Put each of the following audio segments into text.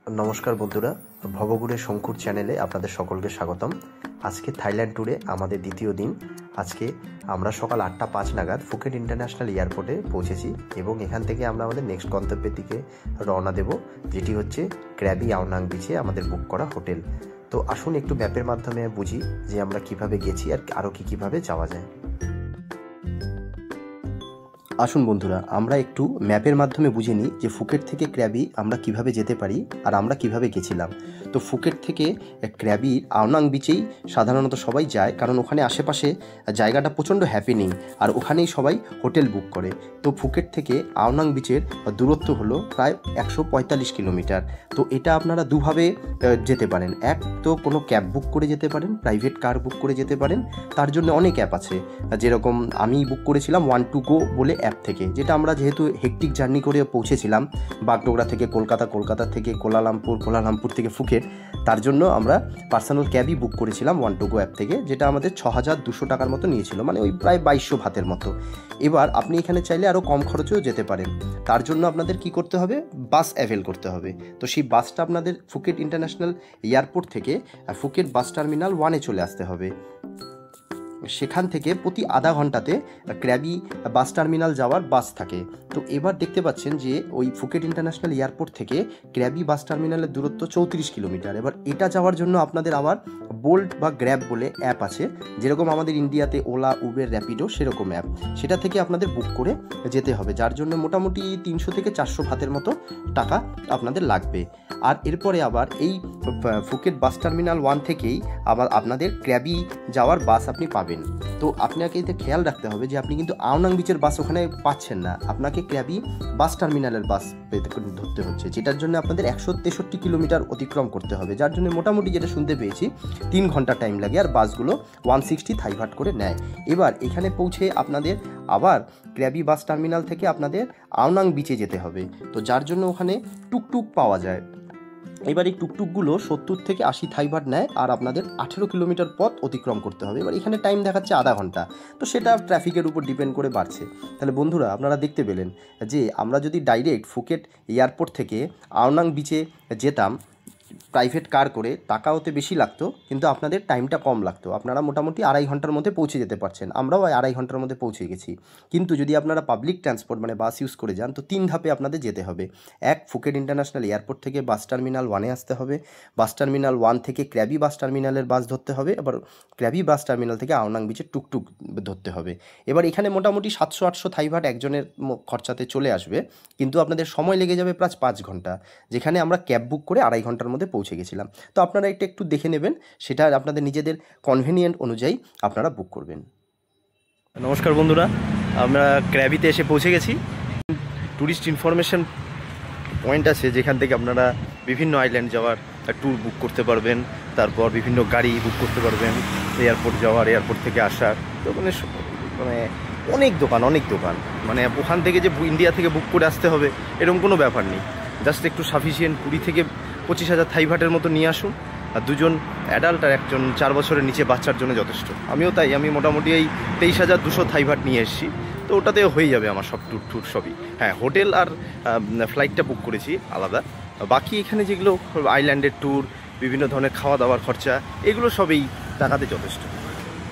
नमस्कार बंधुरा भवघुरे शंकुर चैनेले आपनादेर सकलके स्वागतम। आज के थाईलैंड टूरे आमादेर द्वितीय दिन। आज के आमरा सकाल 8टा 5 नागाद फुकेट इंटरनैशनल एयरपोर्टे पौঁছেছি এবং এখান থেকে আমরা আমাদের নেক্সট গন্তব্যের দিকে রওনা দেব, যেটি হচ্ছে ক্র্যাবি আওনাং বিচে আমাদের বুক করা হোটেল। তো আসুন একটু ম্যাপের মাধ্যমে বুঝি যে আমরা কিভাবে গেছি আর আরও কিভাবে যাওয়া যায়। আসুন বন্ধুরা, আমরা একটু ম্যাপের মাধ্যমে বুঝে নিই যে ফুকেট থেকে ক্র্যাবি আমরা কিভাবে যেতে পারি আর আমরা কিভাবে গেছিলাম। তো ফুকেট থেকে ক্র্যাবির আওনাং বিচেই সাধারণত সবাই যায়, কারণ ওখানে আশেপাশে জায়গাটা প্রচণ্ড হ্যাপেনিং আর ওখানেই সবাই হোটেল বুক করে। তো ফুকেট থেকে আওনাং বিচের দূরত্ব হলো প্রায় 145 কিলোমিটার। তো এটা আপনারা দুভাবে যেতে পারেন। এক তো কোনো ক্যাব বুক করে যেতে পারেন, প্রাইভেট কার বুক করে যেতে পারেন। তার জন্য অনেক অ্যাপ আছে, যেরকম আমি বুক করেছিলাম One2Go বলে অ্যাপ থেকে, যেটা আমরা যেহেতু হেকটিক জার্নি করে পৌঁছেছিলাম বাগডোগরা থেকে কলকাতা, কলকাতা থেকে কোলালামপুর, কোলালামপুর থেকে ফুকেট, তার জন্য আমরা পার্সোনাল ক্যাবই বুক করেছিলাম One2Go অ্যাপ থেকে, যেটা আমাদের 6200 টাকার মতো নিয়েছিল, মানে ওই প্রায় 2200 ভাতের মতো। এবার আপনি এখানে চাইলে আরও কম খরচেও যেতে পারেন। তার জন্য আপনাদের কি করতে হবে, বাস অ্যাভেল করতে হবে। তো সেই বাসটা আপনাদের ফুকেট ইন্টারন্যাশনাল এয়ারপোর্ট থেকে ফুকেট বাস টার্মিনাল 1-এ চলে আসতে হবে। সেখান থেকে প্রতি আধা ঘন্টাতে ক্র্যাবি বাস টার্মিনাল যাওয়ার বাস থাকে। তো এবার দেখতে পাচ্ছেন যে ওই ফুকেট ইন্টারন্যাশনাল এয়ারপোর্ট থেকে ক্র্যাবি বাস টার্মিনালের দূরত্ব 34 কিলোমিটার। এবার এটা যাওয়ার জন্য আপনাদের আবার বোল্ট বা গ্র্যাব বলে অ্যাপ আছে, যেরকম আমাদের ইন্ডিয়াতে ওলা, উবের, র্যাপিডো সেরকম অ্যাপ, সেটা থেকে আপনাদের বুক করে যেতে হবে, যার জন্য মোটামুটি 300 থেকে 400 ভাতের মতো টাকা আপনাদের লাগবে। আর এরপরে আবার এই ফুকেট বাস টার্মিনাল 1 থেকেই আবার আপনাদের ক্র্যাবি যাওয়ার বাস আপনি পাবেন। তো আপনাকে এতে খেয়াল রাখতে হবে যে আপনি কিন্তু আওনাং বিচের বাস ওখানে পাচ্ছেন না, আপনাকে ক্র্যাবি বাস টার্মিনালের বাস ধরতে হচ্ছে, যেটার জন্য আপনাদের 163 কিলোমিটার অতিক্রম করতে হবে, যার জন্য মোটামুটি যেটা শুনতে পেয়েছি 3 ঘন্টা টাইম লাগে, আর বাসগুলো 160 থাই ভাট করে নেয়। এবার এখানে পৌঁছে আপনাদের আবার ক্র্যাবি বাস টার্মিনাল থেকে আপনাদের আওনাং বিচে যেতে হবে। তো যার জন্য ওখানে টুকটুক পাওয়া যায়। এবার এই টুকটুকগুলো 70 থেকে 80 থাই ভাট নেয়, আর আপনাদের 18 কিলোমিটার পথ অতিক্রম করতে হবে। এবার এখানে টাইম দেখাচ্ছে আধা ঘন্টা, তো সেটা ট্রাফিকের উপর ডিপেন্ড করে বাড়ছে। তাহলে বন্ধুরা, আপনারা দেখতে পেলেন যে আমরা যদি ডাইরেক্ট ফুকেট এয়ারপোর্ট থেকে আওনাং বিচে যেতাম প্রাইভেট কার করে, টাকা ওতে বেশি লাগতো, কিন্তু আপনাদের টাইমটা কম লাগতো। আপনারা মোটামুটি 2.5 ঘন্টার মধ্যে পৌঁছে যেতে পারছেন, আমরাও 2.5 ঘন্টার মধ্যে পৌঁছে গেছি। কিন্তু যদি আপনারা পাবলিক ট্রান্সপোর্ট মানে বাস ইউজ করে যান, তো 3 ধাপে আপনাদের যেতে হবে। এক, ফুকেট ইন্টারন্যাশনাল এয়ারপোর্ট থেকে বাস টার্মিনাল 1-এ আসতে হবে, বাস টার্মিনাল 1 থেকে ক্র্যাবি বাস টার্মিনালের বাস ধরতে হবে, আবার ক্র্যাবি বাস টার্মিনাল থেকে আওনাং বিচের টুকটুক ধরতে হবে। এবার এখানে মোটামুটি 700-800 থাই ভাট একজনের খরচাতে চলে আসবে, কিন্তু আপনাদের সময় লেগে যাবে প্রায় 5 ঘন্টা, যেখানে আমরা ক্যাব বুক করে 2.5 ঘন্টার মধ্যে পৌঁছে গেছিলাম। তো আপনারা এটা একটু দেখে নেবেন, সেটা আপনাদের নিজেদের কনভেনিয়েন্ট অনুযায়ী আপনারা বুক করবেন। নমস্কার বন্ধুরা, আমরা ক্র্যাবিতে এসে পৌঁছে গেছি। ট্যুরিস্ট ইনফরমেশন পয়েন্ট আছে, যেখান থেকে আপনারা বিভিন্ন আইল্যান্ড যাওয়ার ট্যুর বুক করতে পারবেন, তারপর বিভিন্ন গাড়ি বুক করতে পারবেন এয়ারপোর্ট যাওয়ার, এয়ারপোর্ট থেকে আসার। তো মানে অনেক দোকান মানে ওখান থেকে যে ইন্ডিয়া থেকে বুক করে আসতে হবে এরকম কোনো ব্যাপার নেই। জাস্ট একটু সাফিসিয়েন্ট 20 থেকে 25,000 থাই ভাটের মতো নিয়ে আসুন, আর 2জন অ্যাডাল্ট আর 1জন 4 বছরের নিচে বাচ্চার জন্য যথেষ্ট। আমিও তাই, আমি মোটামুটি এই 23,200 থাই ভাট নিয়ে এসেছি। তো ওটাতেও হয়ে যাবে আমার সব ট্যুর সবই। হ্যাঁ, হোটেল আর ফ্লাইটটা বুক করেছি আলাদা, বাকি এখানে যেগুলো আইল্যান্ডের ট্যুর, বিভিন্ন ধরনের খাওয়া দাওয়ার খরচা, এগুলো সবই টাকাতে যথেষ্ট।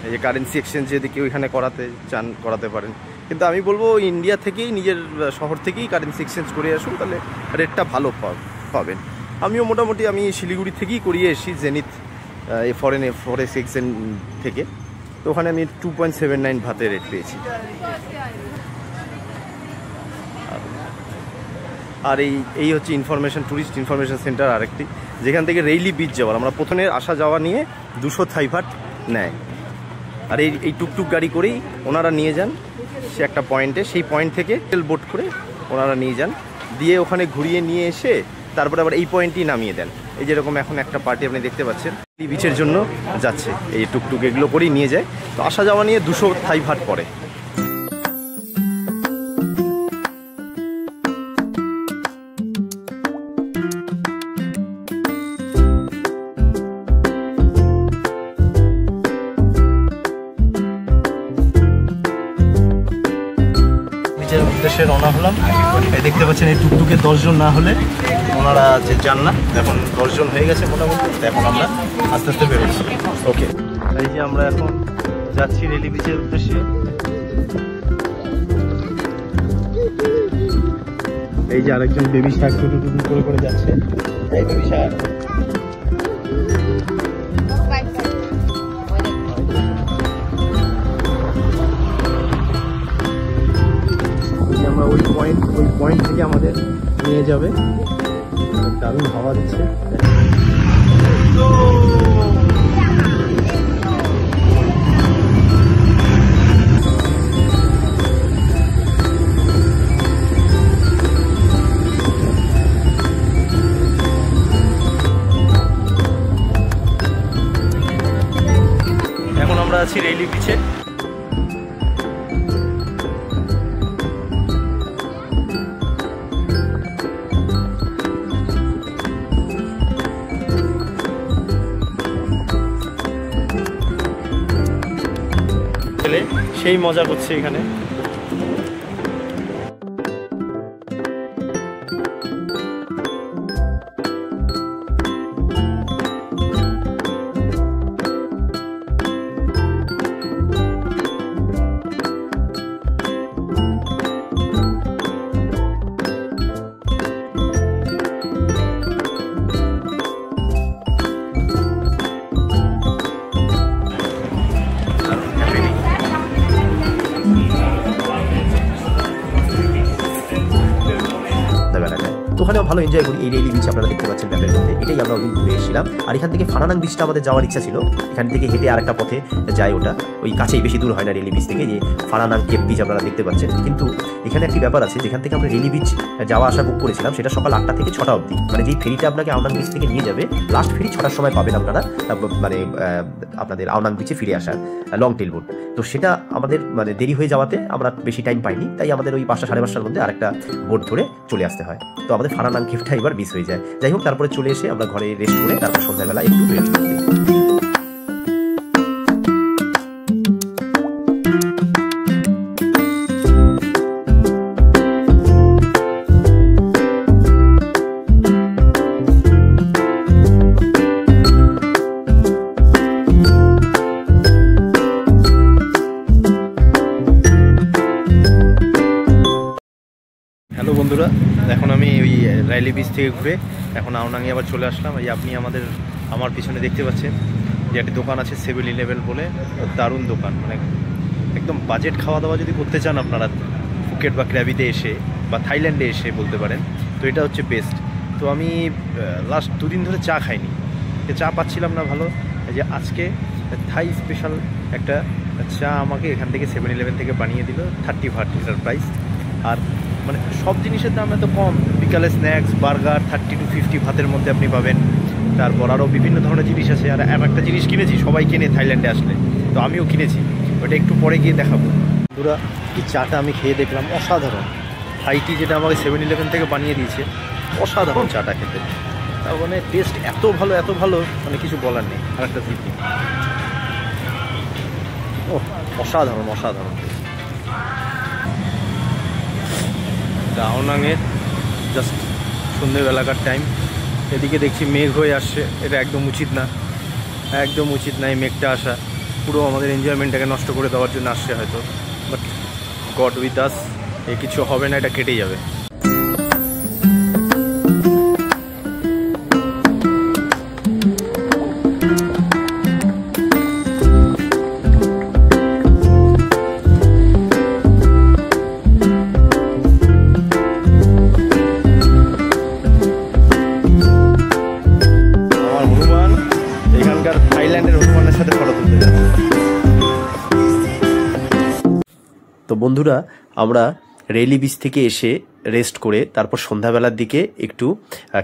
এই যে কারেন্সি এক্সচেঞ্জ যদি কেউ এখানে করাতে চান করাতে পারেন, কিন্তু আমি বলবো ইন্ডিয়া থেকেই, নিজের শহর থেকেই কারেন্সি এক্সচেঞ্জ করে আসুন, তাহলে রেটটা ভালো পাবেন। আমিও মোটামুটি আমি শিলিগুড়ি থেকেই করিয়ে এসেছি, জেনিথ ফরেক্স এক্সচেঞ্জ থেকে। তো ওখানে আমি 2.79 ভাতের রেট পেয়েছি। আর এই হচ্ছে ট্যুরিস্ট ইনফরমেশন সেন্টার আরেকটি, যেখান থেকে রেইলি বিচ যাওয়ার, আমরা প্রথমে আসা যাওয়া নিয়ে 200 থাই ভাট নেয়। আর এই টুকটুক গাড়ি করেই ওনারা নিয়ে যান সে একটা পয়েন্টে, সেই পয়েন্ট থেকে বোট করে ওনারা নিয়ে যান, দিয়ে ওখানে ঘুরিয়ে নিয়ে এসে তারপরে আবার এই পয়েন্টই নামিয়ে দেন। এই যেরকম এখন একটা পার্টি আপনি দেখতে পাচ্ছেন বিচের জন্য যাচ্ছে, এই টুকটুক এগুলো করেই নিয়ে যায়। তো আসা যাওয়া নিয়ে 200 থাই ভাট পড়ে। উদ্দেশ্যে রওনা হলাম। এই দেখতে পাচ্ছেন এই টুকটুকে 10 জন না হলে ওনারা যে যান না, এখন 10 জন হয়ে গেছে মোটামুটি। এখন আমরা আস্তে আস্তে বেরোচ্ছি। ওকে, এই যে আমরা এখন যাচ্ছি রেলি বিচের উদ্দেশ্যে। এই যে আরেকজন বেবি শার্ক টুটু টুটু করে যাচ্ছে। এই বেবি শার্ক আমরা ওই পয়েন্ট থেকে আমাদের নিয়ে যাবে। দারুণ হাওয়া দিচ্ছে। এখন আমরা আছি রেলি বিচে। সেই মজা করছে এখানে। ওখানেও ভালো এনজয় করি। এই রেলি বিচ আপনারা দেখতে পাচ্ছেন ম্যাপের মধ্যে, এটাই আমরা ওই ঘুরে এসেছিলাম। আর এখান থেকে ফানানাং বিচটা আমাদের যাওয়ার ইচ্ছা ছিল। এখান থেকে হেঁটে আরেকটা পথে যায়, ওটা ওই কাছেই, বেশি দূর হয় না রেলি বিচ থেকে। যে ফানানাং কেপ বিচ আপনারা দেখতে পাচ্ছেন। কিন্তু এখানে একটি ব্যাপার আছে, যেখান থেকে আমরা রেলি বিচ যাওয়া আসা বুক করেছিলাম সেটা সকাল 8টা থেকে 6টা অবধি। মানে যেই ফেরিটা আপনাকে আওনাং বিচ থেকে নিয়ে যাবে, লাস্ট ফেরি 6টার সময় পাবেন আপনারা, মানে আপনাদের আওনাং বিচে ফিরে আসার লং টেল বোট। তো সেটা আমাদের মানে দেরি হয়ে যাওয়াতে আমরা বেশি টাইম পাইনি, তাই আমাদের ওই 5টা সাড়ে 5টার মধ্যে আরেকটা বোট ধরে চলে আসতে হয়। তো আমাদের ফানানাং কেপটা এবার মিস হয়ে যায়। যাই হোক, তারপরে চলে এসে আমরা ঘরে রেস্ট করে তারপর সন্ধ্যাবেলা একটু বেরোতে। হ্যালো বন্ধুরা, এখন আমি ওই রাইলি বিচ থেকে ঘুরে এখন আওনাঙে আবার চলে আসলাম। এই আপনি আমার পিছনে দেখতে পাচ্ছেন যে একটি দোকান আছে 7-Eleven বলে, দারুণ দোকান। মানে একদম বাজেট খাওয়া দাওয়া যদি করতে চান আপনারা ফুকেট বা ক্র্যাবিতে এসে বা থাইল্যান্ডে এসে বলতে পারেন, তো এটা হচ্ছে বেস্ট। তো আমি লাস্ট 2 দিন ধরে চা খাইনি, চা পাচ্ছিলাম না ভালো। এই যে আজকে থাই স্পেশাল একটা চা আমাকে এখান থেকে 7-Eleven থেকে বানিয়ে দিল। 30 ভাট এটার প্রাইস। আর মানে সব জিনিসের দাম এত কম। বিকালে স্ন্যাক্স, বার্গার 30 to 50 ভাতের মধ্যে আপনি পাবেন। তারপর আরও বিভিন্ন ধরনের জিনিস আছে। আর একটা জিনিস কিনেছি, সবাই কিনে থাইল্যান্ডে আসলে, তো আমিও কিনেছি, ওটা একটু পরে গিয়ে দেখাবো। বন্ধুরা, এই চাটা আমি খেয়ে দেখলাম, অসাধারণ। থাইটি যেটা আমাকে 7-Eleven থেকে বানিয়ে দিয়েছে, অসাধারণ চাটা খেতে। তার মানে টেস্ট এত ভালো, মানে কিছু বলার নেই। আর একটা জিনিস, ও অসাধারণ। আওনাঙের জাস্ট সন্ধ্যেবেলাকার টাইম। এদিকে দেখছি মেঘ হয়ে আসছে, এটা একদম উচিত না এই মেঘটা আসা। পুরো আমাদের এনজয়মেন্টটাকে নষ্ট করে দেওয়ার জন্য আসছে হয়তো, বাট গড উইথ আস, কিছু হবে না, এটা কেটেই যাবে। থাইল্যান্ডের হনুমানের সাথে ফটো তুলতে যাচ্ছে। তো বন্ধুরা, আমরা রেলি বিচ থেকে এসে রেস্ট করে তারপর সন্ধ্যাবেলার দিকে একটু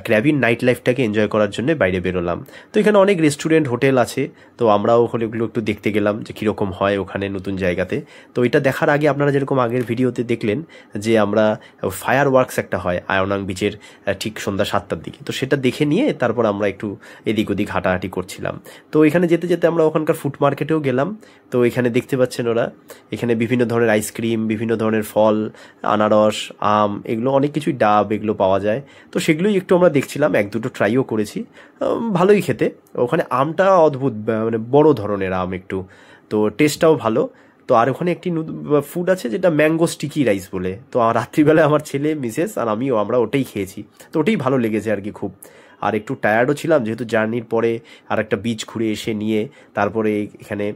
ক্র্যাবির নাইট লাইফটাকে এনজয় করার জন্য বাইরে বেরোলাম। তো এখানে অনেক রেস্টুরেন্ট হোটেল আছে, তো আমরাও ওগুলো একটু দেখতে গেলাম যে কীরকম হয় ওখানে নতুন জায়গাতে। তো এটা দেখার আগে আপনারা যেরকম আগের ভিডিওতে দেখলেন যে আমরা ফায়ার ওয়ার্কস একটা হয় আয়নাং বিচের ঠিক সন্ধ্যা 7টার দিকে, তো সেটা দেখে নিয়ে তারপর আমরা একটু এদিক ওদিক হাঁটাহাঁটি করছিলাম। তো এখানে যেতে যেতে আমরা ওখানকার ফুড মার্কেটেও গেলাম। তো এখানে দেখতে পাচ্ছেন ওরা এখানে বিভিন্ন ধরনের আইসক্রিম, বিভিন্ন ধরনের ফল, আনারস, আম, এগুলো অনেক কিছুই, ডাব, এগুলো পাওয়া যায়। তো সেগুলোই একটু আমরা দেখছিলাম, এক দুটো ট্রাইও করেছি, ভালোই খেতে। ওখানে আমটা অদ্ভুত, মানে বড় ধরনের আম একটু, তো টেস্টটাও ভালো। তো আর ওখানে একটি ফুড আছে যেটা ম্যাঙ্গো স্টিকি রাইস বলে, তো রাত্রিবেলায় আমার ছেলে, মিসেস আর আমিও আমরা ওটাই খেয়েছি। তো ওটাই ভালো লেগেছে আর কি খুব। আর একটু টায়ার্ডও ছিলাম যেহেতু জার্নির পরে আর একটা বিচ ঘুরে এসে নিয়ে তারপরে এখানে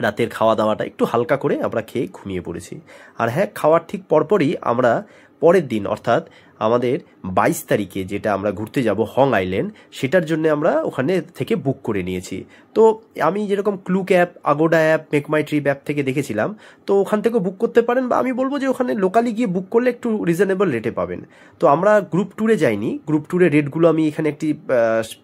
রাতের খাওয়া দাওয়াটা একটু হালকা করে আমরা খেয়ে ঘুমিয়ে পড়েছি। আর হ্যাঁ, খাওয়ার ঠিক পরপরই আমরা পরের দিন অর্থাৎ আমাদের 22 তারিখে যেটা আমরা ঘুরতে যাব হং আইল্যান্ড, সেটার জন্য আমরা ওখানে থেকে বুক করে নিয়েছি। তো আমি যেরকম Klook app, Agoda app, make my trip app থেকে দেখেছিলাম, তো ওখান থেকেও বুক করতে পারেন, বা আমি বলবো যে ওখানে লোকালি গিয়ে বুক করলে একটু রিজনেবল রেটে পাবেন। তো আমরা গ্রুপ ট্যুরে যাইনি, গ্রুপ ট্যুরের রেটগুলো আমি এখানে একটি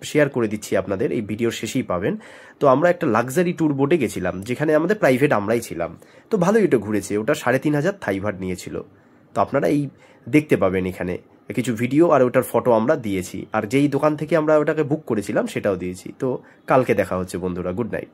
শেয়ার করে দিচ্ছি আপনাদের, এই ভিডিওর শেষেই পাবেন। তো আমরা একটা লাক্সারি ট্যুর বোটে গেছিলাম যেখানে আমাদের প্রাইভেট আমরাই ছিলাম। তো ভালোই ওটা ঘুরেছে, ওটা 3,500 থাই ভাট নিয়েছিল। তো আপনারা এই দেখতে পাবেন এখানে কিছু ভিডিও আর ওটার ফটো আমরা দিয়েছি, আর যেই দোকান থেকে আমরা ওটাকে বুক করেছিলাম সেটাও দিয়েছি। তো কালকে দেখা হচ্ছে বন্ধুরা, গুড নাইট।